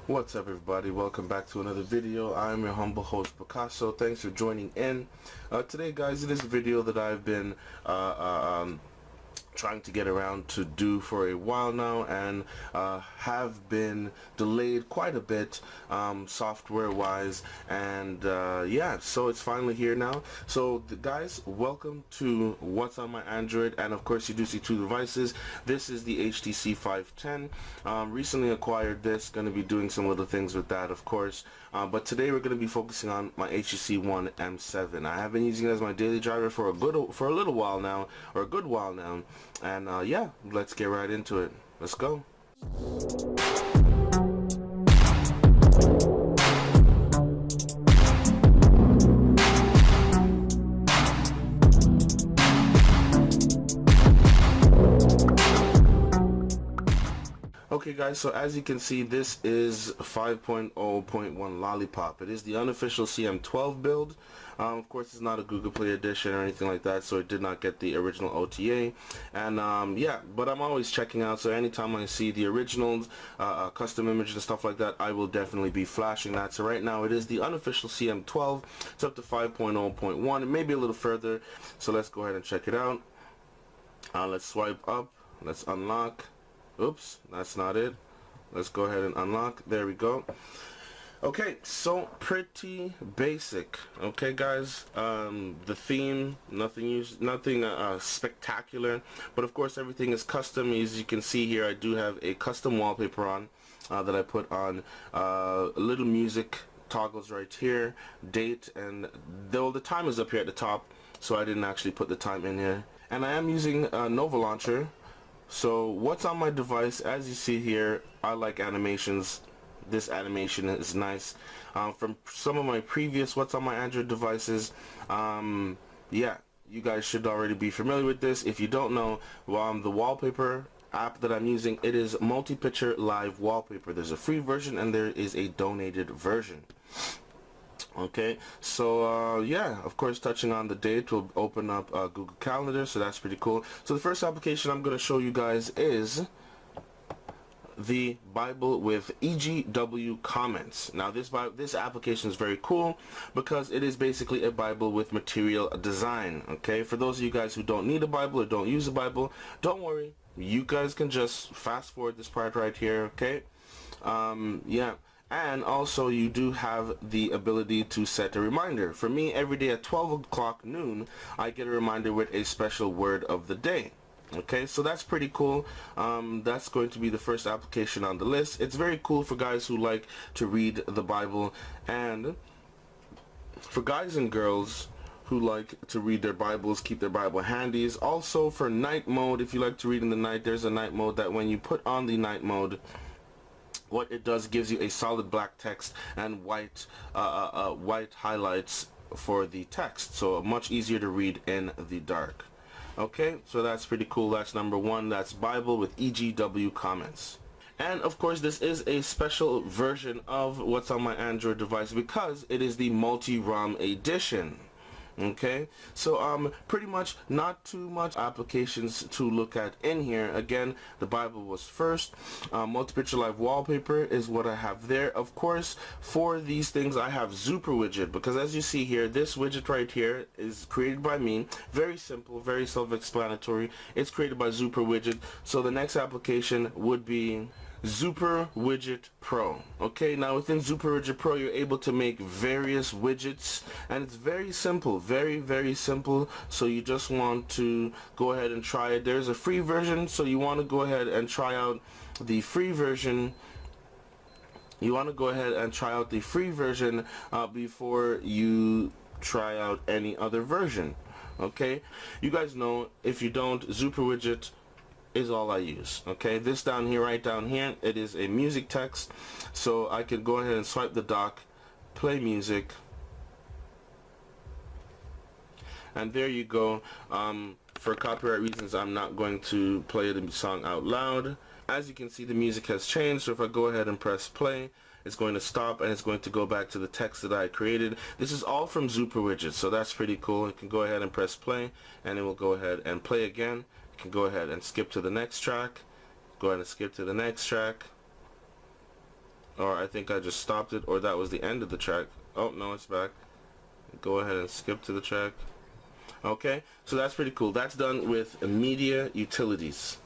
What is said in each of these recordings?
What's up, everybody? Welcome back to another video. I'm your humble host Picasso. Thanks for joining in. Today, guys, it is a video that I've been trying to get around to do for a while now, and have been delayed quite a bit software wise, and yeah, so it's finally here now. So guys, welcome to what's on my Android, and of course you do see two devices. This is the HTC 510. Recently acquired this, going to be doing some little things with that, of course, but today we're going to be focusing on my HTC One M7. I have been using it as my daily driver for a little while now, or a good while now. And yeah, let's get right into it. Let's go. Okay guys, so as you can see, this is 5.0.1 Lollipop. It is the unofficial CM12 build. Of course, it's not a Google Play edition or anything like that, so it did not get the original OTA. And yeah, but I'm always checking out, so anytime I see the originals, custom images and stuff like that, I will definitely be flashing that. So right now it is the unofficial CM12. It's up to 5.0.1, and maybe a little further. So let's go ahead and check it out. Let's swipe up. Let's unlock. Oops, that's not it. Let's go ahead and unlock. There we go. Okay, so pretty basic. Okay, guys. The theme, nothing spectacular, but of course everything is custom. As you can see here, I do have a custom wallpaper on that I put on. Little music toggles right here, date, and though the time is up here at the top, so I didn't actually put the time in here. And I am using Nova Launcher. So what's on my device, as you see here, I like animations. This animation is nice. From some of my previous what's on my Android devices, yeah, you guys should already be familiar with this. If you don't know, the wallpaper app that I'm using, it is Multi-Picture Live Wallpaper. There's a free version and there is a donated version. Okay, so yeah, of course, touching on the date will open up Google Calendar, so that's pretty cool. So the first application I'm going to show you guys is the Bible with EGW comments. Now this application is very cool because it is basically a Bible with material design. Okay, for those of you guys who don't need a Bible or don't use a Bible, don't worry, you guys can just fast forward this part right here. Okay, yeah. And also you do have the ability to set a reminder. For me, every day at 12 o'clock noon, I get a reminder with a special word of the day. Okay, so that's pretty cool. That's going to be the first application on the list. It's very cool for guys who like to read the Bible, and for guys and girls who like to read their Bibles, keep their Bible handies. Also for night mode, if you like to read in the night, there's a night mode that when you put on the night mode, what it does, gives you a solid black text and white highlights for the text, so much easier to read in the dark. Okay, so that's pretty cool. That's number one. That's Bible with EGW comments. And of course, this is a special version of what's on my Android device because it is the Multirom edition. Okay, so pretty much not too much applications to look at in here. Again, the Bible was first. Multi-Picture Live Wallpaper is what I have there. Of course, for these things I have Super Widget, because as you see here, this widget right here is created by me. Very simple, very self-explanatory. It's created by Super Widget. So the next application would be Super Widget Pro. Okay, now within Super Widget Pro, you're able to make various widgets, and it's very simple, very simple. So you just want to go ahead and try it. There's a free version, so you want to go ahead and try out the free version. Before you try out any other version. Okay, you guys know, if you don't, Super Widget is all I use. Okay, this down here, right down here, it is a music text, so I can go ahead and swipe the dock, play music, and there you go. For copyright reasons, I'm not going to play the song out loud. As you can see, the music has changed, so if I go ahead and press play, it's going to stop and it's going to go back to the text that I created. This is all from Super Widget, so that's pretty cool. You can go ahead and press play and it will go ahead and play again. You can go ahead and skip to the next track. Go ahead and skip to the next track. or I think I just stopped it, or that was the end of the track. Oh no, it's back. Go ahead and skip to the track. Okay, so that's pretty cool. That's done with media utilities.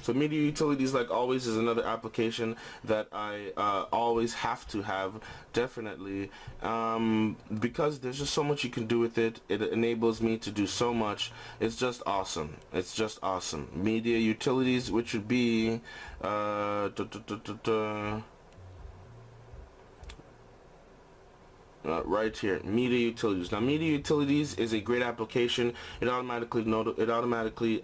So media utilities, like always, is another application that I always have to have, definitely, because there's just so much you can do with it. It enables me to do so much. It's just awesome. It's just awesome. Media utilities, which would be right here, media utilities. Now media utilities is a great application. It automatically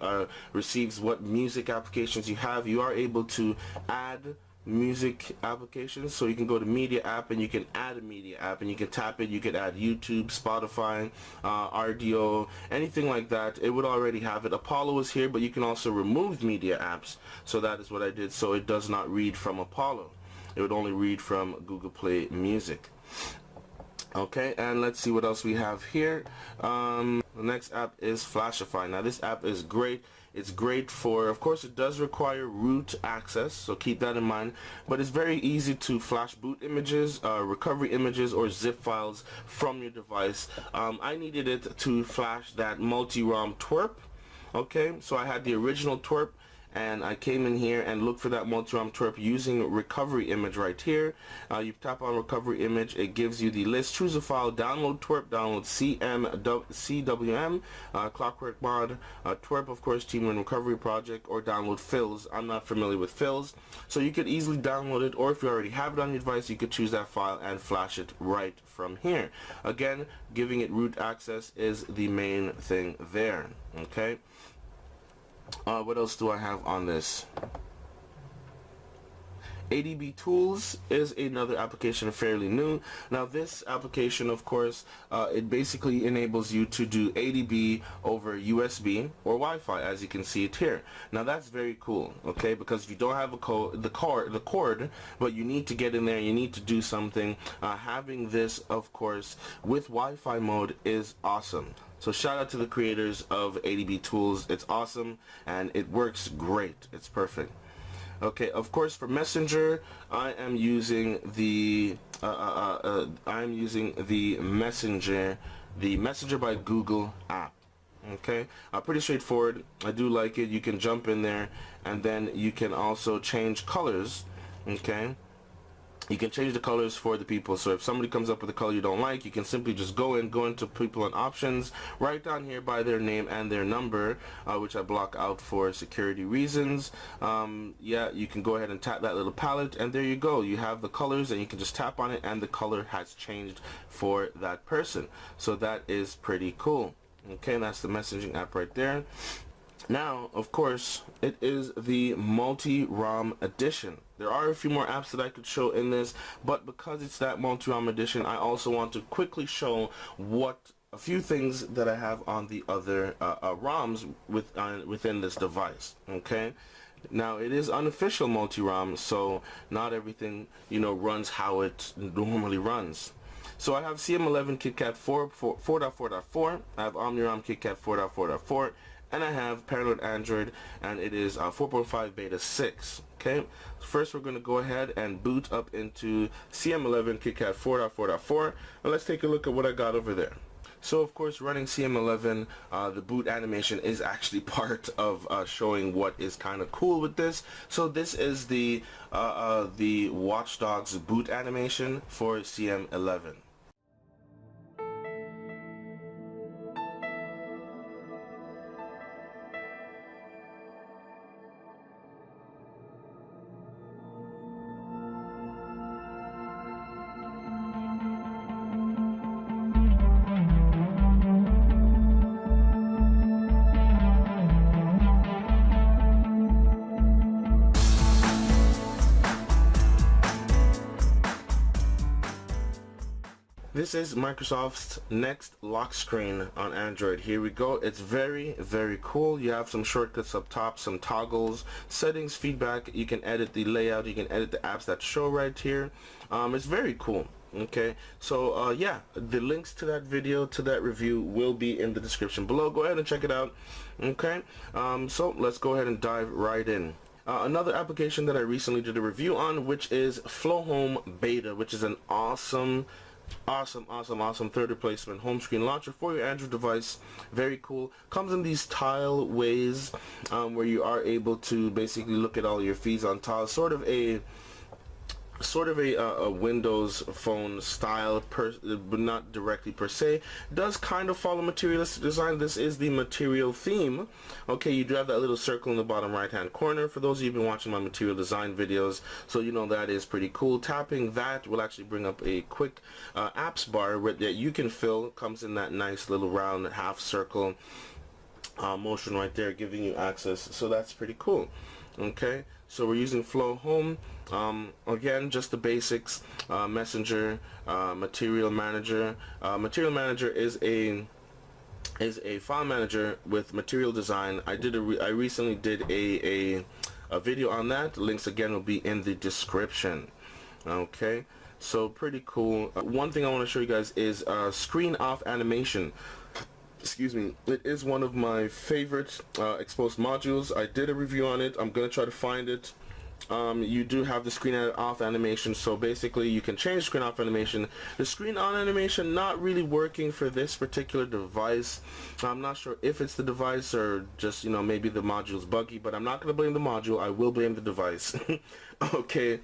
receives what music applications you have. You are able to add music applications, so you can go to media app and you can add a media app and you can tap it. You could add YouTube, Spotify, RDO, anything like that. It would already have it. Apollo is here, but you can also remove media apps. So that is what I did, so it does not read from Apollo. It would only read from Google Play Music. Okay, and let's see what else we have here. The next app is Flashify. Now this app is great. It's great for, of course, it does require root access, so keep that in mind, but it's very easy to flash boot images, recovery images, or zip files from your device. I needed it to flash that Multirom twerp. Okay, so I had the original twerp, and I came in here and looked for that Multirom twerp using recovery image right here. You tap on recovery image, it gives you the list. Choose a file, download twerp, download CWM, Clockwork Mod, twerp, of course, Team Win Recovery Project, or download fills. I'm not familiar with fills, so you could easily download it, or if you already have it on your device, you could choose that file and flash it right from here. Again, giving it root access is the main thing there. Okay. What else do I have on this? ADB Tools is another application, fairly new. Now this application, of course, it basically enables you to do ADB over USB or Wi-Fi, as you can see it here. Now that's very cool, okay, because if you don't have the cord, but you need to get in there, you need to do something, having this, of course, with Wi-Fi mode is awesome. So shout out to the creators of ADB Tools. It's awesome and it works great. It's perfect. Okay, of course for Messenger, I am using the Messenger by Google app. Okay, pretty straightforward. I do like it. You can jump in there and then you can also change colors. Okay, you can change the colors for the people. So if somebody comes up with a color you don't like, you can simply just go into people and options, right down here by their name and their number, which I block out for security reasons. Yeah, you can go ahead and tap that little palette, and there you go. You have the colors, and you can just tap on it, and the color has changed for that person. So that is pretty cool. Okay, that's the messaging app right there. Now, of course, it is the Multirom edition. There are a few more apps that I could show in this, but because it's that Multirom edition, I also want to quickly show a few things that I have on the other ROMs within this device. Okay. Now it is unofficial Multirom, so not everything, runs how it normally runs. So I have CM11 KitKat 4.4.4. I have OmniROM KitKat 4.4.4. And I have Paranoid Android, and it is 4.5 beta 6. Okay, first we're going to go ahead and boot up into CM11 KitKat 4.4.4, and let's take a look at what I got over there. So of course, running CM11, the boot animation is actually part of showing what is kind of cool with this. So this is the Watch Dogs boot animation for CM11. This is Microsoft's next lock screen on Android. Here we go. It's very, very cool. You have some shortcuts up top, some toggles, settings, feedback. You can edit the layout. You can edit the apps that show right here. It's very cool. Okay, so yeah, the links to that video, to that review, will be in the description below. Go ahead and check it out. Okay, so let's go ahead and dive right in. Another application that I recently did a review on, which is Flow Home Beta, which is an awesome third replacement home screen launcher for your Android device. Very cool. Comes in these tile ways, where you are able to basically look at all your feeds on tile, sort of a Windows phone style, but not directly per se. Does kind of follow materialistic design. This is the material theme. Okay, you do have that little circle in the bottom right hand corner for those of you who've been watching my material design videos, so you know that is pretty cool. Tapping that will actually bring up a quick apps bar that you can fill. Comes in that nice little round half circle motion right there, giving you access, so that's pretty cool. Okay, so we're using Flow Home. Again, just the basics. Messenger, Material Manager. Material Manager is a file manager with material design. I recently did a video on that. Links again will be in the description. Okay, so pretty cool. One thing I want to show you guys is screen off animation. Excuse me. It is one of my favorite exposed modules. I did a review on it. I'm gonna try to find it. You do have the screen off animation, so basically you can change screen off animation. The screen on animation not really working for this particular device. I'm not sure if it's the device or just, you know, maybe the module's buggy, but I'm not going to blame the module. I will blame the device. Okay,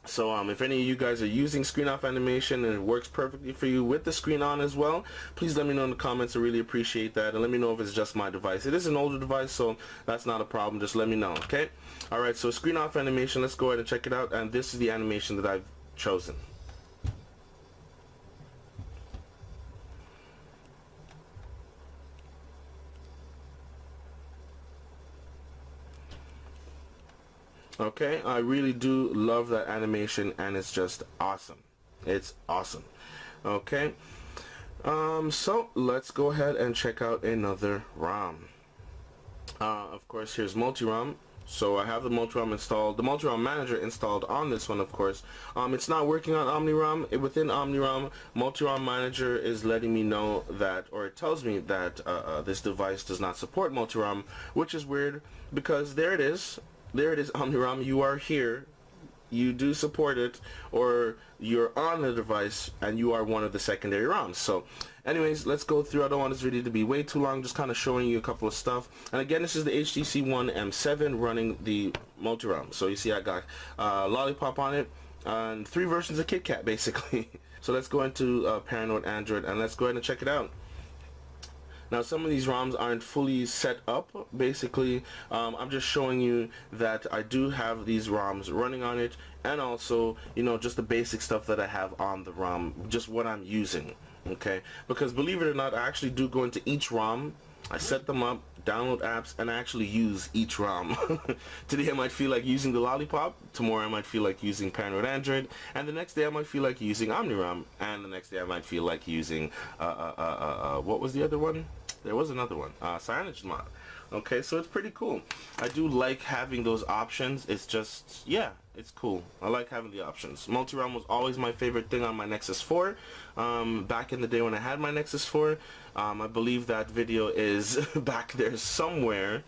so if any of you guys are using screen off animation and it works perfectly for you with the screen on as well, please let me know in the comments. I really appreciate that, and let me know if it's just my device. It is an older device, so that's not a problem. Just let me know. Okay, alright, so screen off animation, let's go ahead and check it out, and this is the animation that I've chosen. Okay, I really do love that animation, and it's just awesome. It's awesome. Okay, so let's go ahead and check out another ROM. Of course, here's Multirom. So I have the Multirom installed, the Multirom Manager installed on this one, of course. It's not working on OmniROM. Within OmniROM, Multirom Manager is letting me know that, or it tells me that this device does not support Multirom, which is weird because there it is. There it is, OmniROM, you are here, you do support it, or you're on the device and you are one of the secondary ROMs. So anyways, let's go through. I don't want this video to be way too long, just kind of showing you a couple of stuff. And again, this is the HTC One M7 running the Multirom. So you see I got Lollipop on it and 3 versions of KitKat basically. So let's go into Paranoid Android and let's go ahead and check it out. Now, some of these ROMs aren't fully set up. Basically, I'm just showing you that I do have these ROMs running on it, and also, you know, just the basic stuff that I have on the ROM, just what I'm using. Okay, because believe it or not, I actually do go into each ROM. I set them up, download apps, and I actually use each ROM. Today I might feel like using the Lollipop, tomorrow I might feel like using Paranoid Android, and the next day I might feel like using OmniROM, and the next day I might feel like using, what was the other one? There was another one, CyanogenMod. Okay, so it's pretty cool. I do like having those options. It's just, yeah, it's cool. I like having the options. Multirom was always my favorite thing on my Nexus 4. Back in the day when I had my Nexus 4, I believe that video is back there somewhere.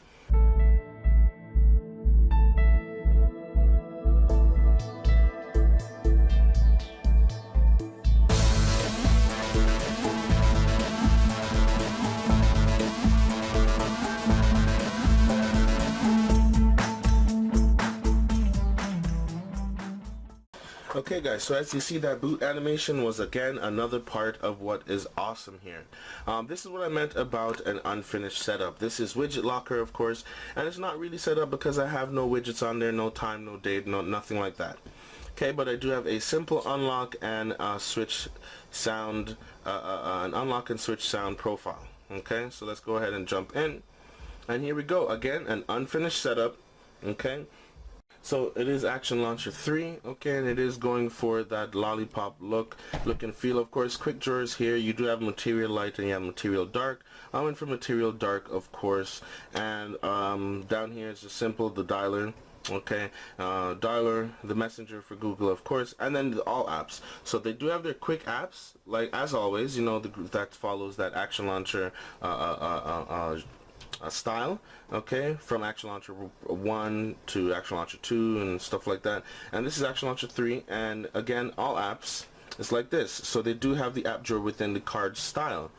Okay guys, so as you see, that boot animation was again another part of what is awesome here. This is what I meant about an unfinished setup. This is widget locker, of course, and it's not really set up because I have no widgets on there, no time, no date, nothing like that. Okay, but I do have a simple unlock and switch sound, an unlock and switch sound profile. Okay, so let's go ahead and jump in, and here we go again, an unfinished setup. Okay. So it is Action Launcher 3, okay, and it is going for that Lollipop look and feel. Of course, quick drawers here. You do have Material Light and you have Material Dark. I went for Material Dark, of course, and down here is just simple, the dialer. Okay, dialer, the messenger for Google, of course, and then the all apps. So they do have their quick apps, like as always, you know, that follows that Action Launcher style, okay, from Action Launcher 1 to Action Launcher 2 and stuff like that. And this is Action Launcher 3, and again, all apps, it's like this. So they do have the app drawer within the card style,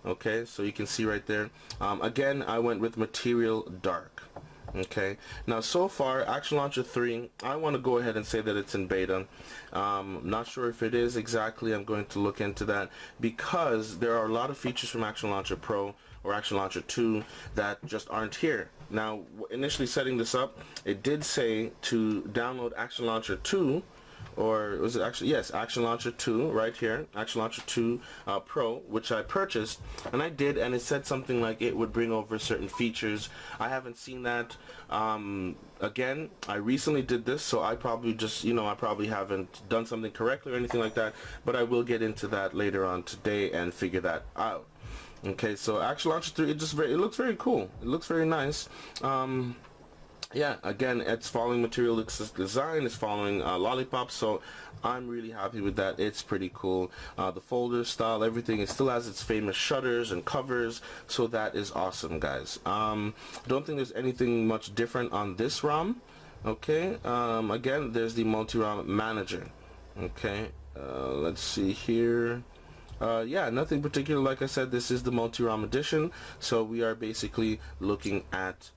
okay, so you can see right there. Again, I went with Material Dark. Okay, now so far Action Launcher 3, I want to go ahead and say that it's in beta. Not sure if it is exactly. I'm going to look into that, because there are a lot of features from Action Launcher Pro or Action Launcher 2 that just aren't here. Now, initially setting this up, it did say to download Action Launcher 2, or was it actually, yes, Action Launcher 2 right here, Action Launcher 2 Pro, which I purchased, and I did, and it said something like it would bring over certain features. I haven't seen that. Again, I recently did this, so I probably just, I probably haven't done something correctly or anything like that, but I will get into that later on today and figure that out. Okay, so Action Launcher 3, it looks very cool. It looks very nice. Yeah, again, it's following Materialist's design, it's following Lollipop, so I'm really happy with that. It's pretty cool. The folder style, everything, it still has its famous shutters and covers, so that is awesome, guys. Don't think there's anything much different on this ROM. Okay, again, there's the Multirom manager. Okay, let's see here. Yeah, nothing particular. Like I said, this is the Multirom edition, so we are basically looking at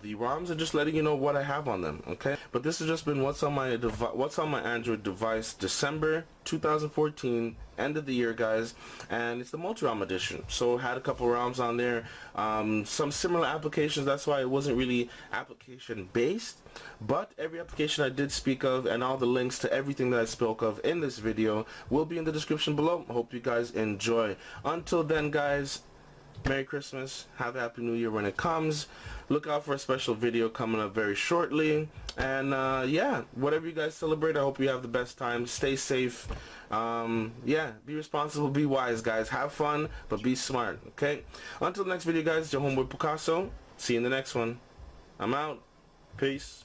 the ROMs and just letting you know what I have on them. Okay, but this has just been what's on my Android device, December 2014, end of the year, guys, and it's the Multirom edition. So had a couple ROMs on there, some similar applications. That's why it wasn't really application based, but every application I did speak of and all the links to everything that I spoke of in this video will be in the description below. Hope you guys enjoy. Until then, guys, Merry Christmas, have a Happy New Year when it comes. Look out for a special video coming up very shortly, and yeah, whatever you guys celebrate, I hope you have the best time. Stay safe. Yeah, be responsible, be wise, guys. Have fun, but be smart. Okay, until the next video, guys, it's your homeboy Picasso. See you in the next one. I'm out. Peace.